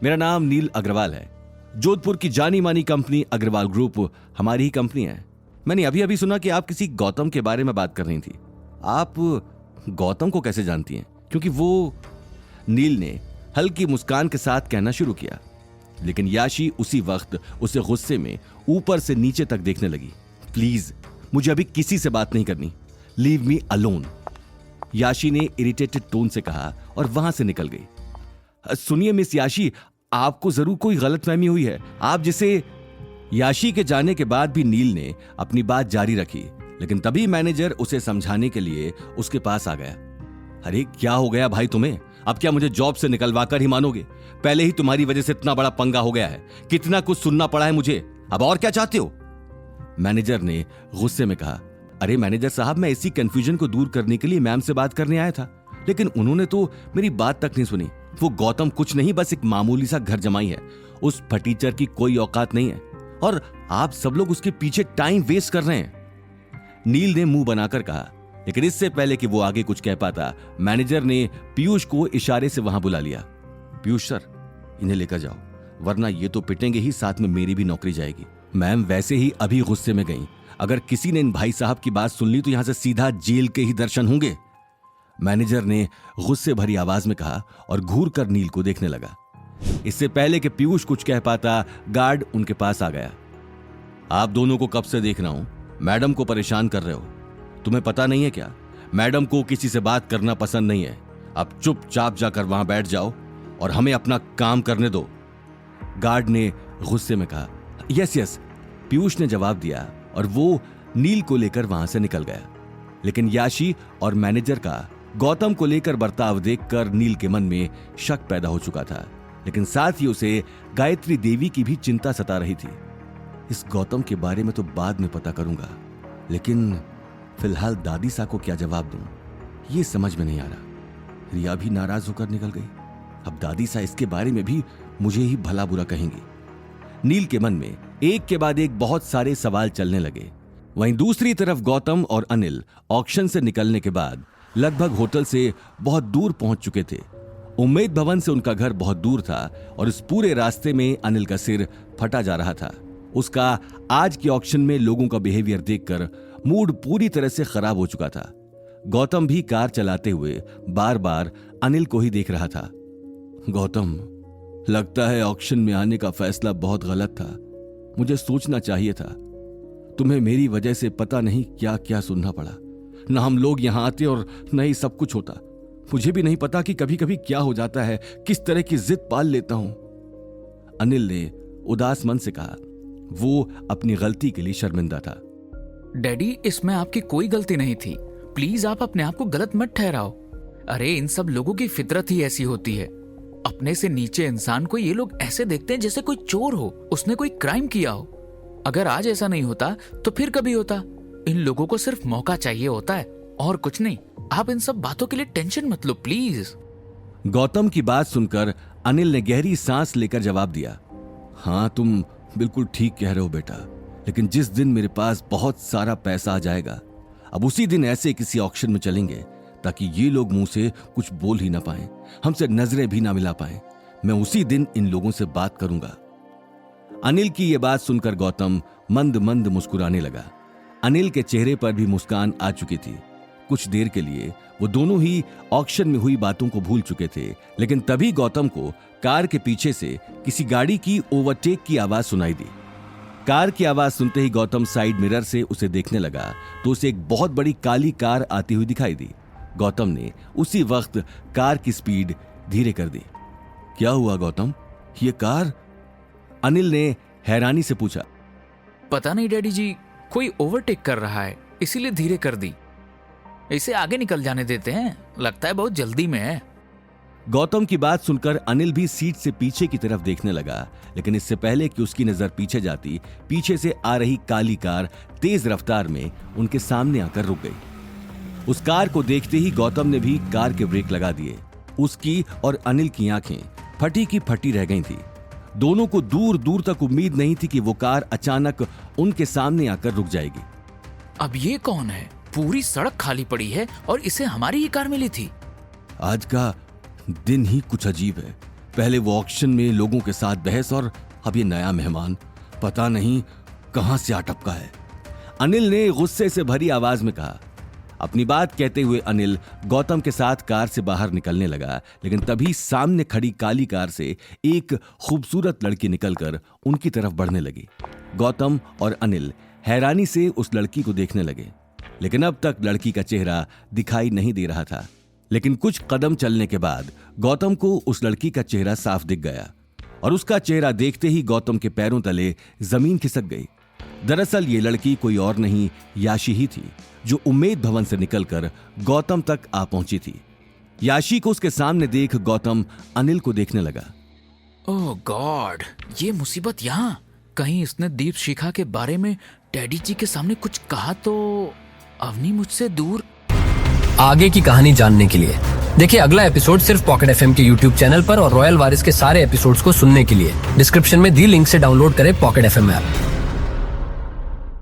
मेरा नाम नील अग्रवाल है। जोधपुर की जानी मानी कंपनी अग्रवाल ग्रुप हमारी ही कंपनी है। मैंने अभी अभी सुना कि आप किसी गौतम के बारे में बात कर रही थी। आप गौतम को कैसे जानती हैं? क्योंकि वो, नील ने हल्की मुस्कान के साथ कहना शुरू किया, लेकिन याशी उसी वक्त उसे गुस्से में ऊपर से नीचे तक देखने लगी। प्लीज, मुझे अभी किसी से बात नहीं करनी, लीव मी अलोन, याशी ने इरिटेटेड टोन से कहा और वहां से निकल गई। सुनिए मिस याशी, आपको जरूर कोई गलतफहमी हुई है। आप जिसे, याशी के जाने के बाद भी नील ने अपनी बात जारी रखी, लेकिन तभी मैनेजर उसे समझाने के लिए उसके पास आ गया। अरे क्या हो गया भाई तुम्हें? अब क्या मुझे जॉब से निकलवा कर ही मानोगे? पहले ही तुम्हारी वजह से इतना बड़ा पंगा हो गया है, कितना कुछ सुनना पड़ा है मुझे, अब और क्या चाहते हो? मैनेजर ने गुस्से में कहा। अरे मैनेजर साहब, मैं इसी कंफ्यूजन को दूर करने के लिए मैम से बात करने आया था, लेकिन उन्होंने तो मेरी बात तक नहीं सुनी। वो गौतम कुछ नहीं, बस एक मामूली सा घर जमाई है। उस फटीचर की कोई औकात नहीं है और आप सब लोग उसके पीछे टाइम वेस्ट कर रहे हैं, नील ने मुंह बनाकर कहा। लेकिन इससे पहले कि वो आगे कुछ कह पाता, मैनेजर ने पीयूष को इशारे से वहां बुला लिया। पीयूष सर, इन्हें लेकर जाओ, वरना ये तो पिटेंगे ही, साथ में मेरी भी नौकरी जाएगी। मैम वैसे ही अभी गुस्से में गई, अगर किसी ने इन भाई साहब की बात सुन ली तो यहां से सीधा जेल के ही दर्शन होंगे, मैनेजर ने गुस्से भरी आवाज में कहा और घूर कर नील को देखने लगा। इससे पहले कि पीयूष कुछ कह पाता, गार्ड उनके पास आ गया। आप दोनों को कब से देख रहा हूं, मैडम को परेशान कर रहे हो। तुम्हें पता नहीं है क्या, मैडम को किसी से बात करना पसंद नहीं है। अब चुपचाप जाकर वहां बैठ जाओ और हमें अपना काम करने दो, गार्ड ने गुस्से में कहा। यस यस, पीयूष ने जवाब दिया और वो नील को लेकर वहां से निकल गया। लेकिन याशी और मैनेजर का गौतम को लेकर बर्ताव देखकर नील के मन में शक पैदा हो चुका था, लेकिन साथ ही उसे गायत्री देवी की भी चिंता सता रही थी। इस गौतम के बारे में तो बाद में पता करूंगा, लेकिन फिलहाल दादी सा को क्या जवाब दूं, ये समझ में नहीं आ रहा। रिया भी नाराज होकर निकल गई, अब दादी सा इसके बारे में भी मुझे ही भला बुरा कहेंगी। नील के मन में एक के बाद एक बहुत सारे सवाल चलने लगे। वहीं दूसरी तरफ गौतम और अनिल ऑक्शन से निकलने के बाद लगभग होटल से बहुत दूर पहुंच चुके थे। उम्मीद भवन से उनका घर बहुत दूर था और इस पूरे रास्ते में अनिल का सिर फटा जा रहा था। उसका आज के ऑक्शन में लोगों का बिहेवियर देखकर मूड पूरी तरह से खराब हो चुका था। गौतम भी कार चलाते हुए बार बार अनिल को ही देख रहा था। गौतम, लगता है ऑक्शन में आने का फैसला बहुत गलत था, मुझे सोचना चाहिए था। तुम्हें मेरी वजह से पता नहीं क्या क्या सुनना पड़ा, न हम लोग यहां आते और न ही सब कुछ होता। मुझे भी नहीं पता कि कभी कभी क्या हो जाता है, किस तरह की जिद पाल लेता हूं, अनिल ने उदास मन से कहा। वो अपनी गलती के लिए शर्मिंदा था। डैडी, इसमें आपकी कोई गलती नहीं थी, प्लीज आप अपने आप को गलत मत ठहराओ। अरे इन सब लोगों की फितरत ही ऐसी होती है, अपने से नीचे इंसान को ये लोग ऐसे देखते हैं जैसे कोई चोर हो, उसने कोई क्राइम किया हो। अगर आज ऐसा नहीं होता तो फिर कभी होता। इन लोगों को सिर्फ मौका चाहिए होता है और कुछ नहीं। आप इन सब बातों के लिए टेंशन मत लो प्लीज। गौतम की बात सुनकर अनिल ने गहरी सांस लेकर जवाब दिया। हाँ, तुम बिल्कुल ठीक कह रहे हो बेटा, लेकिन जिस दिन मेरे पास बहुत सारा पैसा आ जाएगा, अब उसी दिन ऐसे किसी ऑक्शन में चलेंगे ताकि ये लोग मुंह से कुछ बोल ही ना पाएं, हमसे नजरें भी ना मिला पाएं। मैं उसी दिन इन लोगों से बात करूंगा। अनिल की यह बात सुनकर गौतम मंद मंद मुस्कुराने लगा। अनिल के चेहरे पर भी मुस्कान आ चुकी थी। कुछ देर के लिए वो दोनों ही ऑक्शन में हुई बातों को भूल चुके थे, लेकिन तभी गौतम को कार के पीछे से किसी गाड़ी की ओवरटेक की आवाज सुनाई दी। कार की आवाज सुनते ही गौतम साइड मिरर से उसे देखने लगा तो उसे एक बहुत बड़ी काली कार आती हुई दिखाई दी। गौतम ने उसी वक्त कार की स्पीड धीरे कर दी। क्या हुआ गौतम, ये कार? अनिल ने हैरानी से पूछा। पता नहीं डैडी जी, कोई ओवरटेक कर रहा है इसीलिए धीरे कर दी। इसे आगे निकल जाने देते हैं, लगता है बहुत जल्दी में है। गौतम की बात सुनकर अनिल भी सीट से पीछे की तरफ देखने लगा, लेकिन इससे पहले कि उसकी नजर पीछे जाती, पीछे से आ रही काली कार तेज रफ्तार में उनके सामने आकर रुक गई। उस कार को देखते ही गौतम ने भी कार के ब्रेक लगा दिए। उसकी और अनिल की आंखें फटी की फटी रह गई थी। दोनों को दूर दूर तक उम्मीद नहीं थी कि वो कार अचानक उनके सामने आकर रुक जाएगी। अब ये कौन है? पूरी सड़क खाली पड़ी है और इसे हमारी ही कार मिली थी। आज का दिन ही कुछ अजीब है। पहले वो ऑक्शन में लोगों के साथ बहस और अब ये नया मेहमान पता नहीं कहां से आ टपका है। अनिल ने गुस्से से भरी आवाज में कहा। अपनी बात कहते हुए अनिल गौतम के साथ कार से बाहर निकलने लगा, लेकिन तभी सामने खड़ी काली कार से एक खूबसूरत लड़की निकलकर उनकी तरफ बढ़ने लगी। गौतम और अनिल हैरानी से उस लड़की को देखने लगे, लेकिन अब तक लड़की का चेहरा दिखाई नहीं दे रहा था। लेकिन कुछ कदम चलने के बाद गौतम को उस लड़की का चेहरा साफ दिख गया और उसका चेहरा देखते ही गौतम के पैरों तले जमीन खिसक गई। दरअसल ये लड़की कोई और नहीं याशी ही थी, जो उम्मेद भवन से निकलकर गौतम तक आ पहुंची थी। याशी को उसके सामने देख गौतम अनिल को देखने लगा। ओह गॉड, ये मुसीबत यहाँ। कहीं इसने दीप शिखा के बारे में डैडी जी के सामने कुछ कहा तो अवनी मुझसे दूर। आगे की कहानी जानने के लिए देखिए अगला एपिसोड सिर्फ पॉकेट एफएम के यूट्यूब चैनल पर और रॉयल वारिस के सारे एपिसोड्स को सुनने के लिए डिस्क्रिप्शन में दी लिंक से डाउनलोड करें पॉकेट एफएम ऐप।